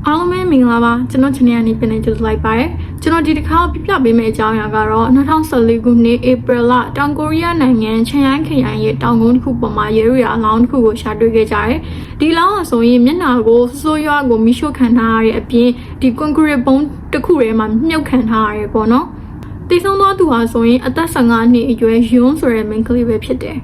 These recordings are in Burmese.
အားလုံးပဲမင်္ဂလာပါကျွန်တော်ချန်နယ်ကနေပြန်နေကြလိုက်ပါတယ်ကျွန်တော်ဒီတစ်ခါပြပြပေးမယ့်အကြောင်းအရာကတော့2014ခုနှစ်ဧပြီလတောင်ကိုရီးယားနိုင်ငံချန်ယန်ခရိုင်ရဲ့တောင်ကုန်းတစ်ခုပေါ်မှာရဲရအလောင်းတစ်ခုကိုရှာတွေ့ခဲ့ကြတယ်ဒီလောင်းကဆိုရင်မျက်နှာကိုစိုးရွားကိုမိရှို့ခံထားရတဲ့အပြင်ဒီကွန်ကရစ်ပုံးတစ်ခုထဲမှာမြုပ်ခံထားရတယ်ပေါ့နော်တိတ်ဆုံးသွားသူဟာဆိုရင်အသက်15နှစ်အရွယ်ယွန်းဆိုတဲ့မိန်းကလေးပဲဖြစ်တယ်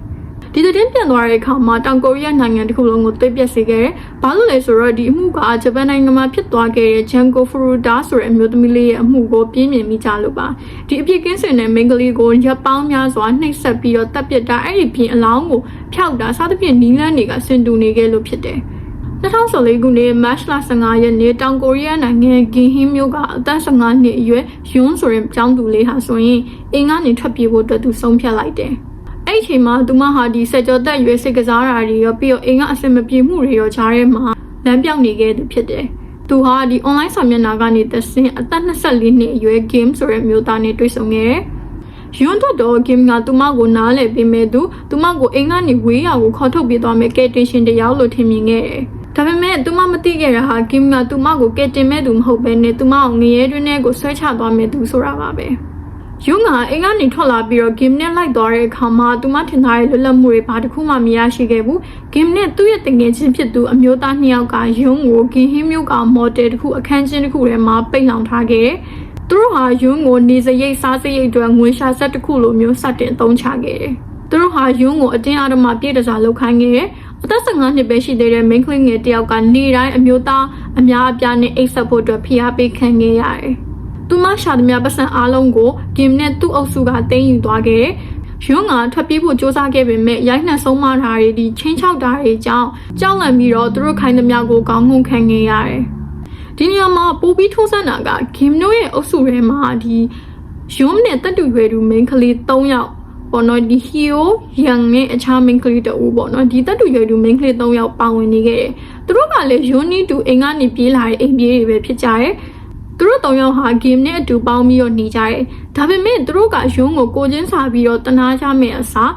ဒီသတင်းပြန်သွားတဲ့အခါမှာတောင်ကိုရီးယားနိုင်ငံတစ်ခုလုံးကိုသိပ်ပြက်စေခဲ့တယ်။ဘာလို့လဲဆိုတော့ဒီအမှုကဂျပန်နိုင်ငံမှာဖြစ်သွားခဲ့တဲ့ဂျန်ကိုဖရူဒါဆိုတဲ့အမျိုးသမီးလေးရဲ့အမှုကိုပြင်းပြမိကြလို့ပါ။ဒီအပြစ်ကင်းစင်တဲ့မိန်းကလေးကိုရပ်ပေါင်းများစွာနှိပ်စက်ပြီးတော့တပ်ပစ်တာအဲ့ဒီပြင်အလောင်းကိုဖျောက်တာစသဖြင့်နီးလန်းတွေကဆင်တူနေခဲ့လို့ဖြစ်တယ်။2014ခုနှစ်မတ်လ15ရက်နေ့တောင်ကိုရီးယားနိုင်ငံဂင်ဟင်းမြို့ကအသက်15နှစ်အရွယ်ယွန်းဆိုတဲ့ကျောင်းသူလေးဟာဆိုရင်အိမ်ကနေထွက်ပြေးဖို့အတွက်သူဆုံးဖြတ်လိုက်တယ်။အဲ့ဒီအချိန်မှာသူမဟာဒီဆက်ကြောတက်ရွယ်စိတ်ကစားတာတွေရောပြီးတော့အိမ်ကအဆင်မပြေမှုတွေရောကြားထဲမှာလမ်းပြောင်းနေခဲ့သူဖြစ်တယ်။သူဟာဒီ online စာမျက်နှာကနေသစင်အသက်24နှစ်အရွယ် game ဆိုတဲ့မျိုးသားနဲ့တွေ့ဆုံခဲ့တယ်။ယွန်းတော့ game ကသူမကိုနားလည်ပေးမဲ့သူမကိုအိမ်ကနေဝေးရာကိုခေါ်ထုတ်ပေးသွားမဲ့ကဲတင်ရှင်တယောက်လို့ထင်မြင်ခဲ့တယ်။ဒါပေမဲ့သူမမသိခဲ့တာဟာ game ကသူမကိုကဲတင်မဲ့သူမဟုတ်ဘဲနဲ့သူမကိုငရဲတွင်းထဲကိုဆွဲချသွားမဲ့သူဆိုတာပါပဲ။ယုံကအိမ်ကနေထွက်လာပြီးတော့ game နဲ့လိုက်သွားတဲ့အခါမှာသူမထင်ထားတဲ့လွတ်လပ်မှုတွေဘာတစ်ခုမှမရရှိခဲ့ဘူး game နဲ့သူ့ရဲ့တငယ်ချင်းဖြစ်သူအမျိုးသား2ယောက်ကယုံကိုဂင်ဟင်းမျိုးကမော်ဒယ်တစ်ခုအခန်းချင်းတစ်ခုထဲမှာပိတ်လောင်ထားခဲ့တယ်သူတို့ဟာယုံကိုနေစရိတ်စားစရိတ်အတွက်ငွေရှာဆက်တစ်ခုလိုမျိုးစတင်အသုံးချခဲ့တယ်သူတို့ဟာယုံကိုအတင်းအဓမ္မပြည့်တစားလုပ်ခိုင်းခဲ့တယ်အသက်15နှစ်ပဲရှိသေးတဲ့မိန်းကလေးငယ်တစ်ယောက်ကနေတိုင်းအမျိုးသားအများအပြားနဲ့အိတ်ဆက်ဖို့အတွက်ဖိအားပေးခံခဲ့ရတယ်သူမရှာသမျှပတ်စံအားလုံးကိုဂင်နဲ့သူ့အုပ်စုကတင်းယူသွားခဲ့တယ်။ယွန်းကထွက်ပြေးဖို့စ조사ခဲ့ပေမဲ့ရိုက်နှက်ဆုံးမတာတွေဒီချင်းချောက်တာတွေကြောင့်ကြောက်လန့်ပြီးတော့သူတို့ခိုင်းသမျှကိုကောင်းငုံခံခဲ့ရတယ်။ဒီနေရာမှာပိုပြီးထိုးဆန်းတာကဂင်တို့ရဲ့အုပ်စုထဲမှာဒီယွန်းနဲ့တက်တူရွယ်သူမိန်းကလေး3ယောက်ပေါ့နော်ဒီဟီယိုယန်နဲ့အခြားမိန်းကလေး2ဦးပေါ့နော်ဒီတက်တူရွယ်သူမိန်းကလေး3ယောက်ပါဝင်နေခဲ့တယ်။သူတို့ကလည်းယွန်းနီတူအိမ်ကနေပြေးလာတဲ့အိမ်ပြေးတွေပဲဖြစ်ကြတယ်။သူတို့3ယောက်ဟာ game နဲ့အတူပေါင်းပြီးတော့နေကြတယ်။ဒါပေမဲ့သူတို့ကယွန်းကိုချင်းစာပြီးတော့တနာကြမယ့်အစား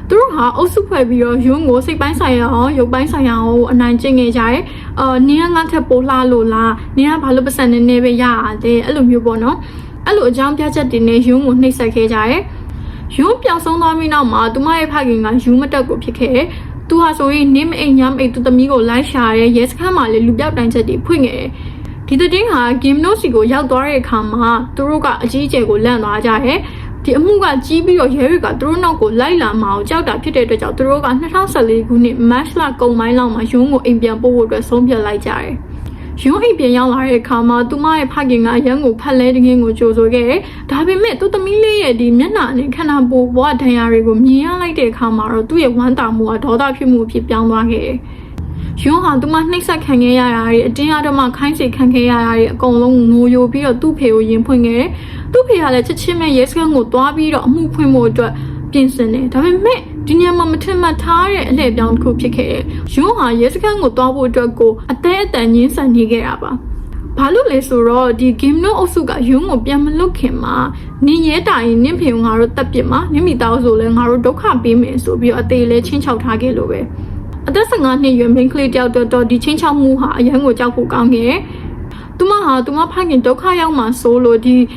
သူတို့ဟာအုပ်စုဖွဲ့ပြီးတော့ယွန်းကိုစိတ်ပိုင်းဆိုင်ရာအောင်ရုပ်ပိုင်းဆိုင်ရာအောင်အနိုင်ကျင့်ခဲ့ကြတယ်။နင်းကငါ့ထက်ပိုလှလို့လား။နင်းကဘာလို့ပတ်စံနေနေပဲရရတယ်အဲ့လိုမျိုးပေါ့နော်။အဲ့လိုအကြောင်းပြချက်တွေနဲ့ယွန်းကိုနှိပ်စက်ခဲ့ကြတယ်။ယွန်းပျောက်ဆုံးသွားပြီးနောက်မှာသူမရဲ့ဖခင်ကယူမတက်ကိုဖြစ်ခဲ့တယ်။သူဟာဆိုရင်နင်းမအိမ်ညမအိမ်သူသမီးကိုလိုက်ရှာရဲရဲစခန်းမှာလေလူပြောက်တိုင်ချက်တွေဖွင့်ခဲ့တယ်။ဒီတဲ့ဟာဂင်နိုစီကိုရောက်သွားတဲ့အခါမှာသူတို့ကအကြီးအကျယ်ကိုလန့်သွားကြတယ်ဒီအမှုကကြီးပြီးတော့ရဲတွေကသူတို့နောက်ကိုလိုက်လာမှအောင်ကြောက်တာဖြစ်တဲ့အတွက်ကြောင့်သူတို့က2014ခုနှစ်မတ်လကုန်ပိုင်းလောက်မှာယွန်းကိုအိမ်ပြန်ပို့ဖို့အတွက်ဆုံးဖြတ်လိုက်ကြတယ်ယွန်းအိမ်ပြန်ရောက်လာတဲ့အခါမှာသူမရဲ့ဖခင်ကအရန်ကိုဖက်လဲတကင်းကိုကြိုဆိုခဲ့တယ်ဒါပေမဲ့သူသမီးလေးရဲ့ဒီမျက်နှာနဲ့ခန္ဓာကိုယ်ဘဝဒဏ်ရာတွေကိုမြင်ရလိုက်တဲ့အခါမှာတော့သူ့ရဲ့ဝမ်းသာမှုကဒေါသဖြစ်မှုဖြစ်ပြောင်းသွားခဲ့တယ်ယွန်းဟာသူမနှိပ်စက်ခံခဲ့ရတာတွေအတင်းအဓမ္မခိုင်းစေခံခဲ့ရတာတွေအကုန်လုံးငိုယိုပြီးတော့သူ့ဖေကိုရင်ဖွင့်ခဲ့တယ်။သူ့ဖေကလည်းချက်ချင်းပဲရဲစခန်းကိုသွားပြီးတော့အမှုဖွင့်ဖို့အတွက်ပြင်ဆင်တယ်။ဒါပေမဲ့ဒီညမှာမထင်မှတ်ထားတဲ့အလှည့်ပြောင်းတစ်ခုဖြစ်ခဲ့တယ်။ယွန်းဟာရဲစခန်းကိုသွားဖို့အတွက်ကိုအသေးအတန်ညှင်းဆန်နေခဲ့တာပါ။ဘာလို့လဲဆိုတော့ဒီ game နိုအုပ်စုကယွန်းကိုပြန်မလွတ်ခင်မှာနင်းရဲတာရင်နင်းဖေကငါတို့တက်ပစ်မှာနင်းမိသားစုလည်းငါတို့ဒုက္ခပေးမယ်ဆိုပြီးတော့အသေးလေးချင်းချောက်ထားခဲ့လို့ပဲ။အသက်15နှစ်ရွယ်မိန်းကလေးတယောက်တော့ဒီချင်းချောက်မှုဟာအရန်ကိုကြောက်ဖို့ကောင်းခဲ့တယ်။သူမဖခင်ဒုက္ခရောက်မှဆိုလို့ဒီ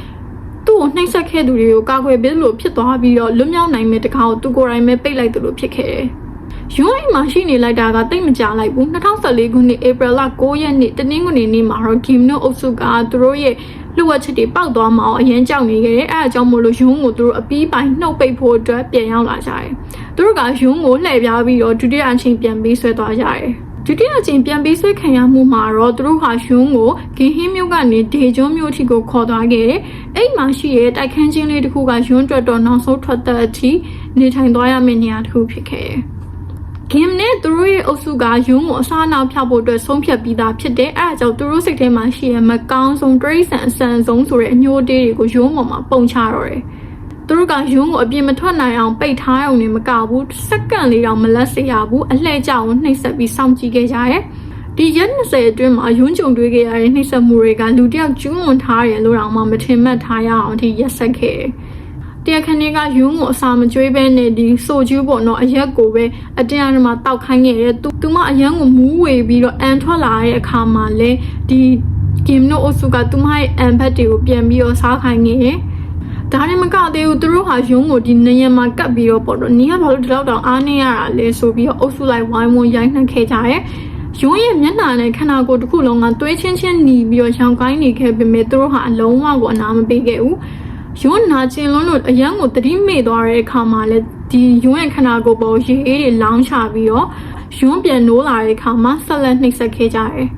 သူ့ကိုနှိပ်စက်ခဲ့သူတွေကိုကာကွယ်ပေးလို့ဖြစ်သွားပြီးတော့လွတ်မြောက်နိုင်မဲ့တကားကိုသူကိုယ်တိုင်ပဲပိတ်လိုက်တယ်လို့ဖြစ်ခဲ့တယ်။ယွန်းအိမ်မှာရှိနေလိုက်တာကတိတ်မကြလိုက်ဘူး2014ခုနှစ်ဧပြီလ9ရက်နေ့တနင်္ဂနွေနေ့မှာတော့ဂင်နိုအုပ်စုကသူတို့ရဲ့လှုပ်ဝက်ချက်တွေပေါက်သွားမှအောင်အရင်ကြောက်နေခဲ့တယ်အဲအကြောင်းမို့လို့ယွန်းကိုသူတို့အပီးပိုင်းနှုတ်ပိတ်ဖို့အတွက်ပြန်ရောက်လာကြတယ်သူတို့ကယွန်းကိုလှည့်ပြားပြီးတော့ဒုတိယအချိန်ပြန်ပြီးဆွဲသွားကြတယ်ဒုတိယအချိန်ပြန်ပြီးဆွဲခံရမှုမှာတော့သူတို့ဟာယွန်းကိုဂင်ဟင်းမြို့ကနေဒေကျွန်းမြို့ထိကိုခေါ်သွားခဲ့တယ်အဲ့မှာရှိတဲ့တိုက်ခန်းချင်းလေးတစ်ခုကယွန်းအတွက်တော့နောက်ဆုံးထွက်တဲ့အထိနေထိုင်သွားရမယ့်နေရာတစ်ခုဖြစ်ခဲ့တယ်ဂင်နဲ့သူတို့ရဲ့အုပ်စုကယွန်းကိုအစားအနောက်ဖြောက်ဖို့အတွက်ဆုံးဖြတ်ပြီးသားဖြစ်တယ်အဲဒါကြောင့်သူတို့စိတ်ထဲမှာရှိရမကောင်းဆုံးတရိษံအဆန်ဆုံးဆိုတဲ့အညိုတေးတွေကိုယွန်းပေါ်မှာပုံချတော့တယ်သူတို့ကယွန်းကိုအပြင်မထွက်နိုင်အောင်ပိတ်ထားအောင်နေမကဘူးစက္ကန့်လေးတောင်မလက်စေရဘူးအလှည့်ကျအောင်နှိပ်စက်ပြီးစောင့်ကြည့်ခဲ့ကြတယ်ဒီရက်20အတွင်းမှာယွန်းကြုံတွေ့ခဲ့ရတဲ့နှိပ်စက်မှုတွေကလူတစ်ယောက်ကျူးလွန်ထားတယ်လို့တော့မှမထင်မှတ်ထားရအောင်ဒီရက်ဆက်ခဲ့တယ်ခဏကယွန်းကိုအစာမကျွေးပဲနဲ့ဒီဆိုကျူးပေါ့နော်အရက်ကိုပဲအတင်းအဓမ္မတောက်ခိုင်းခဲ့တယ်သူမအရန်ကိုမူးဝေပြီးတော့အန်ထွက်လာတဲ့အခါမှာလဲဒီ Kim တို့အုပ်စုကသူမရဲ့အန်ဘတ်တွေကိုပြန်ပြီးတော့စားခိုင်းနေတယ်ဒါနဲ့မကသေးဘူးသူတို့ဟာရုံးကိုဒီနေရာမှာကပ်ပြီးတော့ပေါ့တော့နီးကဘာလို့ဒီလောက်တောင်အားနေရတာလဲဆိုပြီးတော့အုပ်စုလိုက်ဝိုင်းဝန်းရိုက်နှက်ခဲ့ကြတယ်ရုံးရဲ့မျက်နှာနဲ့ခန္ဓာကိုယ်တစ်ခုလုံးကသွေးချင်းချင်းหนีပြီးတော့ရောင်ကိုင်းနေခဲ့ပေမဲ့သူတို့ဟာအလုံးဝကိုအနာမပေးခဲ့ဘူးရုံးနာကျင်လွန်းလို့အရန်ကိုတတိမေ့သွားတဲ့အခါမှာလည်းဒီရုံးရဲ့ခန္ဓာကိုယ်ပေါ်ရေအေးတွေလောင်းချပြီးတော့ရုံးပြန်နိုးလာတဲ့အခါမှာဆက်လက်နှိပ်စက်ခဲ့ကြတယ်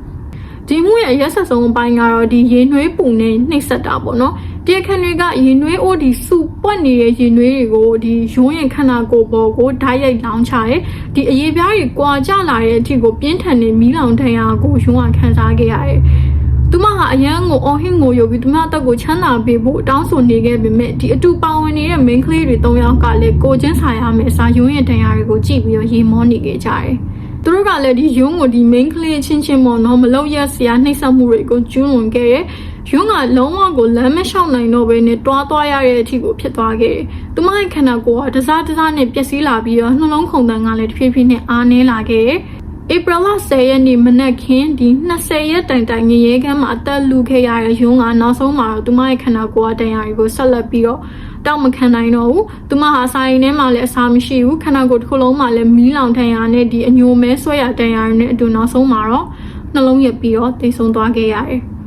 ဒီမှုရဲ့ရက်ဆက်ဆုံးအပိုင်းကတော့ဒီရေနွေးပူနဲ့နှိပ်စက်တာပေါ့နော်တရားခံတွေကရေနွေးအိုးဒီစုပွက်နေတဲ့ရေနွေးတွေကိုဒီရုံးရဲ့ခန္ဓာကိုယ်ပေါ်ကိုဓာတ်ရိုက်လောင်းချတယ်ဒီအရေးပြားတွေကွာကျလာတဲ့အထိကိုပြင်းထန်တဲ့မီးလောင်တရားကိုရုံးကခံစားခဲ့ရတယ်သူမဟာအရန်ကိုအော်ဟင်းကိုယူပြီးသူမတက်ကိုချမ်းသာပေးဖို့တောင်းဆိုနေခဲ့ပေမဲ့ဒီအတူပါဝင်နေတဲ့ main ကလေးတွေ၃ယောက်ကလည်းကိုချင်းဆိုင်ရမယ်စာရုံးရဲ့တရားတွေကိုကြည့်ပြီးတော့ရေမောနေခဲ့ကြတယ်သူတို့ကလည်းဒီရုံးကိုဒီ main ကလေးချင်းချင်းပေါ့နော်မလောက်ရစရာနှိမ့်ဆက်မှုတွေကိုကျူးလွန်ခဲ့တယ်ရုံးကလုံးဝကိုလမ်းမလျှောက်နိုင်တော့ဘဲနဲ့တွားသွားရတဲ့အထိကိုဖြစ်သွားခဲ့တယ်။သူမရဲ့ခန္ဓာကိုယ်ကတစားနဲ့ပျက်စီးလာပြီးတော့နှလုံးခုန်တန်းကလည်းတဖြည်းဖြည်းနဲ့အားနည်းလာခဲ့တယ်။ April 10 ရက်နေ့မနက်ခင်းဒီ20ရက်တိုင်ငရဲကမ်းမှာအသက်လူခဲ့ရတဲ့ရုံးကနောက်ဆုံးမှာတော့သူမရဲ့ခန္ဓာကိုယ်ကတရားတွေကိုဆက်လက်ပြီးတော့တောက်မခံနိုင်တော့ဘူး။သူမဟာစာရင်ထဲမှာလည်းအစာမရှိဘူး။ခန္ဓာကိုယ်တစ်ခုလုံးမှာလည်းမီးလောင်တရားနဲ့ဒီအညိုမဲဆွဲရတရားတွေနဲ့အတူနောက်ဆုံးမှာတော့နှလုံးရက်ပြီးတော့တိတ်ဆုံးသွားခဲ့ရတယ်။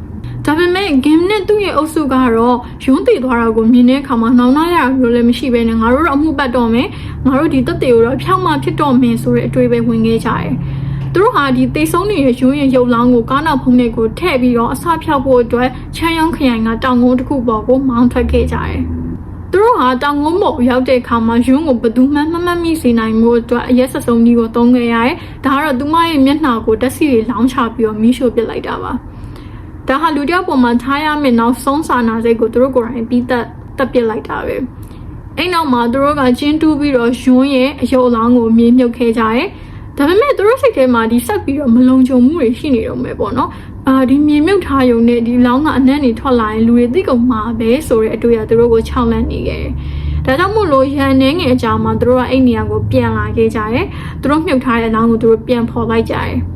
ဒါပေမဲ့ game နဲ့သူ့ရဲ့အုပ်စုကတော့ရုံးတည်သွားတာကိုမြင်တဲ့အခါမှာနှောင်နှားရတာမျိုးလည်းမရှိဘဲနဲ့ငါတို့တော့အမှုပတ်တော့မယ်ငါတို့ဒီတက်တွေကိုတော့ဖြောက်မှဖြစ်တော့မယ်ဆိုတဲ့အတွေ့ပဲဝင်ခဲ့ကြတယ်သူတို့ဟာဒီတိတ်ဆုံးနေတဲ့ရုံးရဲ့ရုပ်လောင်းကိုကားနောက်ဖုံးတွေကိုထည့်ပြီးတော့အစဖြောက်ဖို့အတွက်ချမ်းရောင်းခရိုင်ကတောင်ကုန်းတစ်ခုပေါ်ကိုမောင်းထွက်ခဲ့ကြတယ်သူတို့ဟာတောင်ကုန်းပေါ်ရောက်တဲ့အခါမှာရုံးကိုဘယ်သူမှမမိစေနိုင်မှုအတွက်အရက်ဆက်ဆုံးကြီးကိုသုံးခဲ့ရတယ်ဒါကတော့သူမရဲ့မျက်နှာကိုတက်စီတွေလောင်းချပြီးတော့မီးရှို့ပစ်လိုက်တာပါဒါဟာလူတယောက်ပေါ်မှာထားရမယ့်နောက်ဆုံးစာနာစိတ်ကိုသူတို့ကိုယ်တိုင်ပြီးတက်ပစ်လိုက်တာပဲအဲ့နောက်မှာသူတို့ကကျင်းတူးပြီးတော့ရုံးရဲ့အယုတ်အလောင်းကိုမြေမြုပ်ခဲ့ကြတယ်ဒါပေမဲ့သူတို့စိတ်ထဲမှာဒီဆက်ပြီးတော့မလုံခြုံမှုတွေရှိနေတော့မယ်ပေါ့နော်ဒီမြေမြုပ်ထားရုံနဲ့ဒီလောင်းကအနံ့တွေထွက်လာရင်လူတွေသိကုန်မှာပဲဆိုတဲ့အတွေ့အကြုံသူတို့ကိုခြောက်လန့်နေခဲ့တယ်ဒါကြောင့်မို့လို့ရန်နေငယ်အကြောင်းမှာသူတို့ကအဲ့နေရာကိုပြန်လာခဲ့ကြတယ်သူတို့မြုပ်ထားတဲ့အလောင်းကိုသူတို့ပြန်ဖော်လိုက်ကြတယ်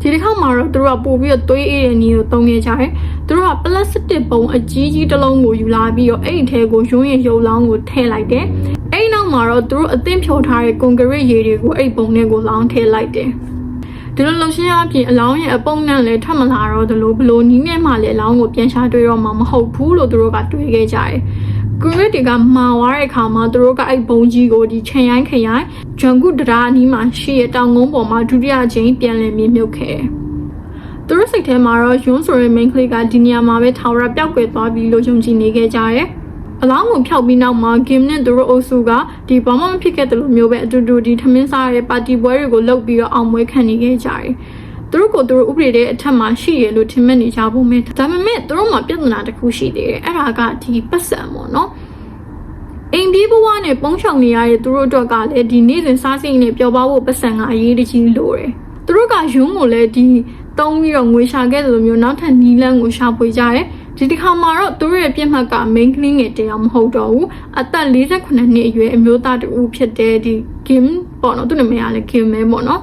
ဒီတစ်ခါမှာတော့သူတို့ကပို့ပြီးတော့သွေးအေးတဲ့နီကိုသုံးခဲ့ကြတယ်။သူတို့ကပလတ်စတစ်ပုံအကြီးကြီးတစ်လုံးကိုယူလာပြီးတော့အဲ့ဒီထဲကိုရုံးရဲ့ရုပ်လောင်းကိုထည့်လိုက်တယ်။အဲ့နောက်မှာတော့သူတို့အသင်းဖြိုထားတဲ့ကွန်ကရစ်ရေတွေကိုအဲ့ပုံထဲကိုလောင်းထည့်လိုက်တယ်။ဒီလိုလှုပ်ရှားအပြင်အလောင်းရဲ့အပုံနဲ့လည်းထပ်မလာတော့သလိုဘလို့နီးနဲ့မှလည်းအလောင်းကိုပြန်ရှာတွေ့တော့မှမဟုတ်ဘူးလို့သူတို့ကတွေးခဲ့ကြတယ်။ကွန်ကရစ်တွေကမာဝါတဲ့အခါမှာသူတို့ကအဲ့ဘုံကြီးကိုဒီချန်ရိုင်းခရိုင်ဂျွန်ကုတရာအနီးမှာရှိတဲ့တောင်ကုန်းပေါ်မှာဒုတိယအကြိမ်ပြန်လည်မြုပ်ခဲ့တယ်။သူတို့စိတ်ထဲမှာတော့ရုံးဆိုတဲ့ main ကလေးကဒီနေရာမှာပဲထာဝရပျောက်ကွယ်သွားပြီးလို့ယုံကြည်နေခဲ့ကြတယ်။အလောင်းကိုဖျောက်ပြီးနောက်မှာ game နဲ့သူတို့အုပ်စုကဒီဘာမှမဖြစ်ခဲ့တယ်လို့မျိုးပဲအတူတူဒီထမင်းစားရဲ့ပါတီပွဲတွေကိုလုပ်ပြီးတော့အောင်ပွဲခံနေခဲ့ကြတယ်။သူတို့ကိုသူတို့ဥပဒေတဲ့အထက်မှာရှိရလို့ထင်မှတ်နေကြဖို့မဲ့ဒါပေမဲ့သူတို့မှာပြဿနာတစ်ခုရှိသေးတယ်။အဲ့ဒါကဒီပတ်စံပေါ့နော်။အိမ်ပြေးဘဝနဲ့ပုံချောင်နေရတဲ့သူတို့အတွက်ကလည်းဒီနေ့စဉ်စားစိတ်နဲ့ပျော်ပါဖို့ပတ်စံကအရေးတကြီးလိုတယ်။သူတို့ကရုံးကိုလည်းဒီတုံးပြီးတော့ငွေရှာခဲ့တယ်လို့မျိုးနောက်ထပ်နီးလန်းကိုရှာဖွေကြတယ်ဒီတစ်ခါမှာတော့သူတို့ရဲ့ပြစ်မှတ်က main ကလေးငယ်တယောက်မဟုတ်တော့ဘူးအသက်48နှစ်အရွယ်အမျိုးသားတူဖြစ်တဲ့ဒီ Kim ပေါ့နော်သူ့နာမည်ကလည်း Kim ပဲပေါ့နော်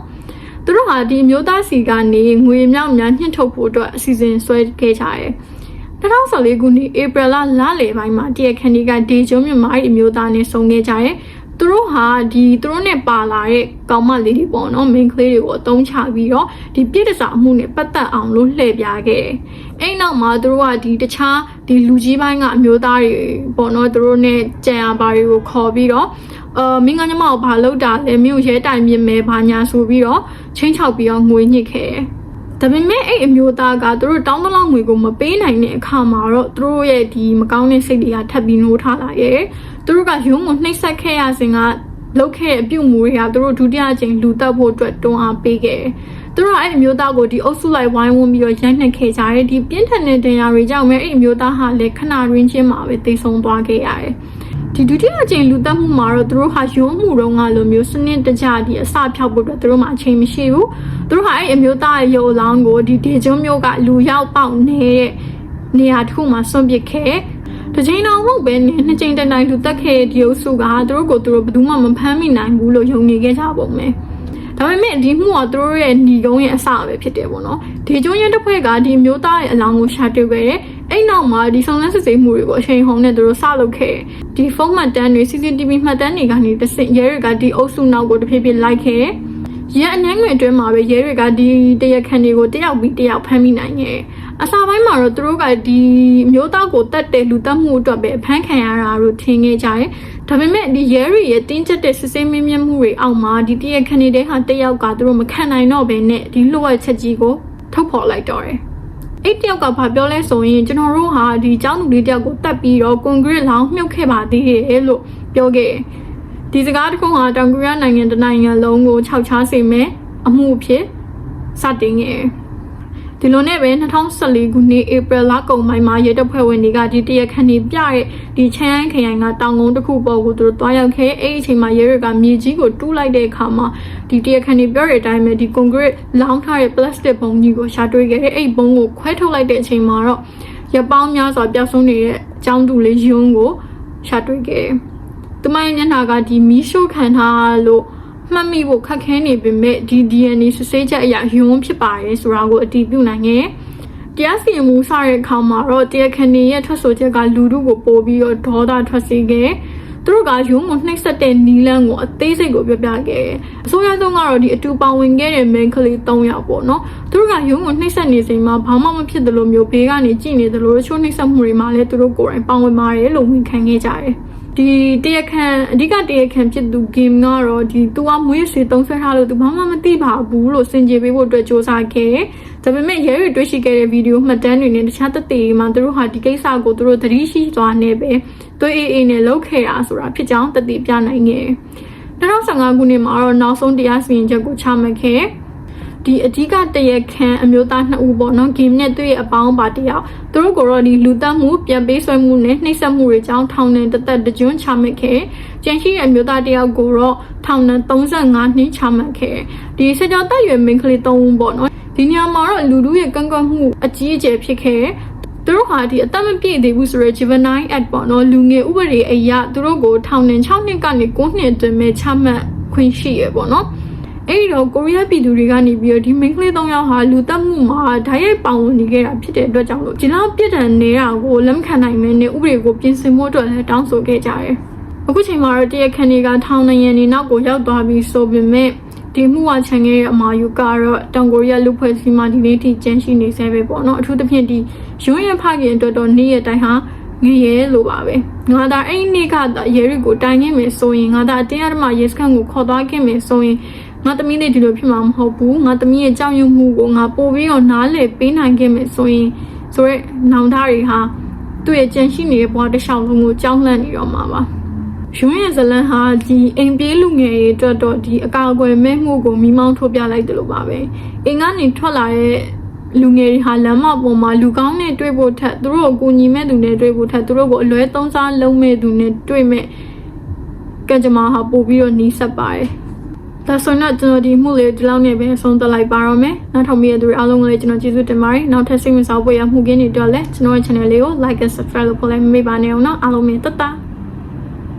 သူတို့ဟာဒီအမျိုးသားစီကနေငွေမြောက်များညှင့်ထုတ်ဖို့အတွက်အစီအစဉ်ဆွဲခဲ့ကြတယ်2014ခုနှစ်ဧပြီလလယ်ပိုင်းမှာတရားခံတွေကဒေဂျုံမြန်မာအမျိုးသားနဲ့ဆုံခဲ့ကြတယ်သူတို့ဟာဒီသူတို့နဲ့ပါလာတဲ့ကောင်မလေးတွေပေါ့နော် main ကလေးတွေကိုအသုံးချပြီးတော့ဒီပြည့်တစားအမှုနဲ့ပတ်သက်အောင်လို့လှည့်ပြခဲ့တယ်။အဲ့နောက်မှာသူတို့ကဒီတခြားဒီလူကြီးပိုင်းကအမျိုးသားတွေပေါ့နော်သူတို့နဲ့ကြံရပါတွေကိုခေါ်ပြီးတော့မင်းကညီမကိုဘာလုပ်တာလဲမင်းကိုရဲတိုင်မြင်မယ်ဘာညာဆိုပြီးတော့ချင်းချောက်ပြီးတော့ငွေညှစ်ခဲ့တယ်။ဒါပေမဲ့အဲ့အမျိုးသားကသူတို့တောင်းတလောက်ငွေကိုမပေးနိုင်တဲ့အခါမှာတော့သူတို့ရဲ့ဒီမကောင်းတဲ့စိတ်တွေကထပ်ပြီးနိုးထလာရဲ့သူတို့ကရုံးကိုနှိပ်စက်ခဲ့ရစဉ်ကလုပ်ခဲ့တဲ့အပြုတ်မှုတွေကသူတို့ဒုတိယအကြိမ်လူတက်ဖို့အတွက်တွန်းအားပေးခဲ့သူတို့အဲ့အမျိုးသားကိုဒီအုပ်စုလိုက်ဝိုင်းဝန်းပြီးတော့ရိုက်နှက်ခဲ့ကြတယ်ဒီပြင်းထန်တဲ့ဒဏ်ရာတွေကြောင့်အဲ့အမျိုးသားဟာလည်းခဏရင်းချင်းမှာပဲသိဆုံးသွားခဲ့ရတယ်ဒီဒုတိယအကြိမ်လူတက်မှုမှာတော့သူတို့ဟာရုံးမှုတော့ငါလိုမျိုးစနစ်တကျဒီအစဖြောက်ဖို့အတွက်သူတို့မှအချိန်မရှိဘူးသူတို့ဟာအဲ့အမျိုးသားရဲ့ရုပ်အလောင်းကိုဒီဒေဂျွန်းမျိုးကလူရောက်ပေါက်နေတဲ့နေရာတစ်ခုမှာဆွန့်ပစ်ခဲ့တစ်ချိန်တော့မဟုတ်ပဲနဲ့နှစ်ချိန်တိုင်လူတက်ခဲ့တဲ့ဒီအုပ်စုကသူတို့ကိုသူတို့ဘယ်သူမှမဖမ်းမိနိုင်ဘူးလို့ယုံနေခဲ့ကြပုံပဲ ဒါပေမဲ့ဒီမှုကသူတို့ရဲ့ညီကုန်းရဲ့အစပဲဖြစ်တယ်ပေါ့နော်ဒီကျွန်းရဲတစ်ဖွဲ့ကဒီမျိုးသားရဲ့အလောင်းကိုရှာတွေ့ခဲ့တယ်အဲ့နောက်မှာဒီဆောင်လန်းစစ်ဆေးမှုတွေကိုအချိန်ဟုန်နဲ့သူတို့စလုပ်ခဲ့ဒီဖုန်းမှတ်တမ်းတွေ CCTV မှတ်တမ်းတွေကနေတဆင့်ရဲတွေကဒီအုပ်စုနောက်ကိုတဖြည်းဖြည်းလိုက်ခဲ့ရဲအနှဲငွေအတွင်းမှာပဲရဲတွေကဒီတရက်ခန့်တွေကိုတယောက်ပြီးတယောက်ဖမ်းမိနိုင်ခဲ့အစာပိုင်းမှာတော့သူတို့ကဒီမျိုးသားကိုတတ်တဲ့လူတက်မှုအတွက်ပဲဖမ်းခံရတာလို့ထင်ခဲ့ကြတယ်ဒါပေမဲ့ဒီရဲတွေရဲ့တင်းကျပ်တဲ့စစ်ဆေးမင်းမြတ်မှုတွေအောက်မှာဒီတရက်ခန့်တွေဟာတယောက်ကသူတို့မခံနိုင်တော့ဘဲနဲ့ဒီလှုပ်ဝက်ချက်ကြီးကိုထုတ်ဖော်လိုက်တော့တယ်အဲ့တယောက်ကဘာပြောလဲဆိုရင်ကျွန်တော်တို့ဟာဒီကျောင်းသူလေးတယောက်ကိုတတ်ပြီးတော့ကွန်ကရစ်လောင်းမြုပ်ခဲ့ပါသေးတယ်လို့ပြောခဲ့ဒီစကားတစ်ခုဟာတောင်ကိုရီးယားနိုင်ငံတနိုင်ငံလုံးကိုခြောက်ခြားစေမယ်အမှုအဖြစ်စတင်ခဲ့ဒီလိုနဲ့ပဲ2014ခုနှစ်ဧပြီလကုန်ပိုင်းမှာရဲတပ်ဖွဲ့ဝင်တွေကဒီတရက်ခန့်နေပြတဲ့ဒီချမ်းခရိုင်ကတောင်ကုန်းတစ်ခုပေါ်ကိုသူတို့တွားရောက်ခဲ့အဲ့ဒီအချိန်မှာရဲတွေကမြေကြီးကိုတူးလိုက်တဲ့အခါမှာဒီတရက်ခန့်နေပြောတဲ့အတိုင်းပဲဒီကွန်ကရစ်လောင်းထားတဲ့ပလတ်စတစ်ပုံကြီးကိုရှာတွေ့ခဲ့တဲ့အဲ့ဒီပုံကိုခွဲထုတ်လိုက်တဲ့အချိန်မှာတော့ရပောင်းများစွာပျောက်ဆုံးနေတဲ့အကြောင်းတူလေးယွန်းကိုရှာတွေ့ခဲ့သူမရဲ့မျက်နှာကဒီမီးရှို့ခံထားလို့မှတ်မိဖို့ခက်ခဲနေပေမဲ့ဒီ DNA စစ်ဆေးချက်အရယွန်းဖြစ်ပါတယ်ဆိုတာကိုအတည်ပြုနိုင်ခဲ့တရားစီရင်မှုစတဲ့အခါမှာတော့တရားခံတွေရဲ့ထွက်ဆိုချက်ကလူထုကိုပို့ပြီးတော့ဒေါသထွက်စေခဲ့သူတို့ကယွန်းကိုနှိပ်စက်တဲ့နီလန်းကိုအသေးစိတ်ကိုပြောပြခဲ့အစိုးရဆုံးကတော့ဒီအတူပါဝင်ခဲ့တဲ့ main ကလေး3ယောက်ပေါ့နော်သူတို့ကယွန်းကိုနှိပ်စက်နေချိန်မှာဘာမှမဖြစ်သလိုမျိုးဘေးကနေကြည့်နေသလိုချိုးနှိပ်စက်မှုတွေမှာလည်းသူတို့ကိုယ်တိုင်ပါဝင်ပါတယ်လို့ဝန်ခံခဲ့ကြတယ်ဒီတရခန့်အဓိကတရခန့်ဖြစ်သူ game ကတော့ဒီသူကမွေးစေသုံးဆွဲထားလို့သူဘာမှမသိပါဘူးလို့စင်ကြေပေးဖို့အတွက်စ조사ခဲ့ဒါပေမဲ့ရဲတွေတွေ့ရှိခဲ့တဲ့ဗီဒီယိုမှတ်တမ်းတွေနဲ့တခြားသက်သေတွေမှာသူတို့ဟာဒီကိစ္စကိုသူတို့သတိရှိစွာနဲ့ပဲသွေးအေးနဲ့လုပ်ခဲ့တာဆိုတာဖြစ်ကြောင်းသက်သေပြနိုင်ခဲ့2015ခုနှစ်မှာတော့နောက်ဆုံးတရားစီရင်ချက်ကိုချမှတ်ခဲ့ဒီအဓိကတရခန့်အမျိုးသား2ဦးပေါ့နော် game နဲ့သူ့ရဲ့အပေါင်းပါတယောက်သူတို့ကိုတော့ဒီလူတက်မှုပြန်ပေးဆွဲမှုနဲ့နှိပ်စက်မှုတွေကြောင့်ထောင်ဒဏ်တစ်သက်တကြွချမှတ်ခဲ့ကျန်ရှိတဲ့အမျိုးသားတယောက်ကိုတော့ထောင်ဒဏ်35နှစ်ချမှတ်ခဲ့ဒီစကြောတက်ရွယ်မိန်းကလေး3ဦးပေါ့နော်ဒီနေရာမှာတော့လူလူရဲ့ကန့်ကွက်မှုအကြီးအကျယ်ဖြစ်ခဲ့သူတို့ဟာဒီအသက်မပြည့်သေးဘူးဆိုရယ် Juvenile Act ပေါ့နော်လူငယ်ဥပဒေအရသူတို့ကိုထောင်ဒဏ်6နှစ်ကနေ9နှစ်အတွင်းမှာချမှတ်ခွင့်ရှိရပေါ့နော်အဲ့တော့ကိုရီးယားပြည်သူတွေကနေပြီးတော့ဒီမိန်းကလေး3ယောက်ဟာလူတက်မှုမှာဓာတ်ရိုက်ပါဝင်နေခဲ့တာဖြစ်တဲ့အတွက်ကြောင့်လို့ဒီလောက်ပြစ်ဒဏ်နေတာကိုလက်မခံနိုင်မင်းနဲ့ဥပဒေကိုပြင်ဆင်ဖို့အတွက်လည်းတောင်းဆိုခဲ့ကြတယ်။အခုချိန်မှာတော့တရားခံတွေကထောင်နိုင်ငံနေနောက်ကိုရောက်သွားပြီးဆိုပေမဲ့ဒီမှုဝချန်ခဲ့တဲ့အမာယူကတော့တောင်ကိုရီးယားလူဖွဲ့စည်းမှဒီနေ့ထိကျန်းရှိနေဆဲပဲပေါ့နော်အထူးသဖြင့်ဒီရုံးရဖခင်အတွက်တော့နေ့ရက်တိုင်းဟာငရဲလိုပါပဲငါသာအဲ့ဒီနေ့ကရဲတွေကိုတိုင်ခဲ့မယ်ဆိုရင်ငါသာအတင်းအဓမ္မရဲစခန်းကိုခေါ်သွားခဲ့မယ်ဆိုရင်ငါသမီးလေးဒီလိုဖြစ်မှာမဟုတ်ဘူးငါသမီးရဲ့ကြောက်ရွံ့မှုကိုငါပို့ပြီးတော့နားလည်ပေးနိုင်ခဲ့မယ်ဆိုရင်ဆိုရဲနောင်သားတွေဟာသူ့ရဲ့ကြံရှိနေတဲ့ဘဝတစ်လျှောက်လုံးကိုကြောင်းလန့်နေတော့မှာပါရုံးရဲ့ဇလန်ဟာဒီအိမ်ပြေးလူငယ်တွေအတွက်တော့ဒီအကာအကွယ်မဲ့မှုကိုမိမောင်းထိုးပြလိုက်တယ်လို့ပါပဲအိမ်ကနေထွက်လာတဲ့လူငယ်တွေဟာလမ်းမပေါ်မှာလူကောင်းနဲ့တွေ့ဖို့ထက်သူတို့ကိုကူညီမဲ့သူနဲ့တွေ့ဖို့ထက်သူတို့ကိုအလွဲသုံးစားလုံးမဲ့သူနဲ့တွေ့မဲ့ကကြမှာဟာပို့ပြီးတော့နှီးဆက်ပါတယ်ဒါဆိုတော့ကျွန်တော်ဒီမှုလေးဒီလောက်နဲ့ပဲဆုံးသက်လိုက်ပါတော့မယ်နောက်ထပ်မြင်တဲ့သူတွေအားလုံးကိုလည်းကျွန်တော်ကျေးဇူးတင်ပါတယ်နောက်ထပ်စိတ်ဝင်စားဖို့ရမှုကင်းတွေတော့လည်းကျွန်တော်ရဲ့ channel လေးကို like and subscribe လုပ်ဖို့လည်းမမေ့ပါနဲ့အောင်နော်အားလုံးမြင်တတ်တာ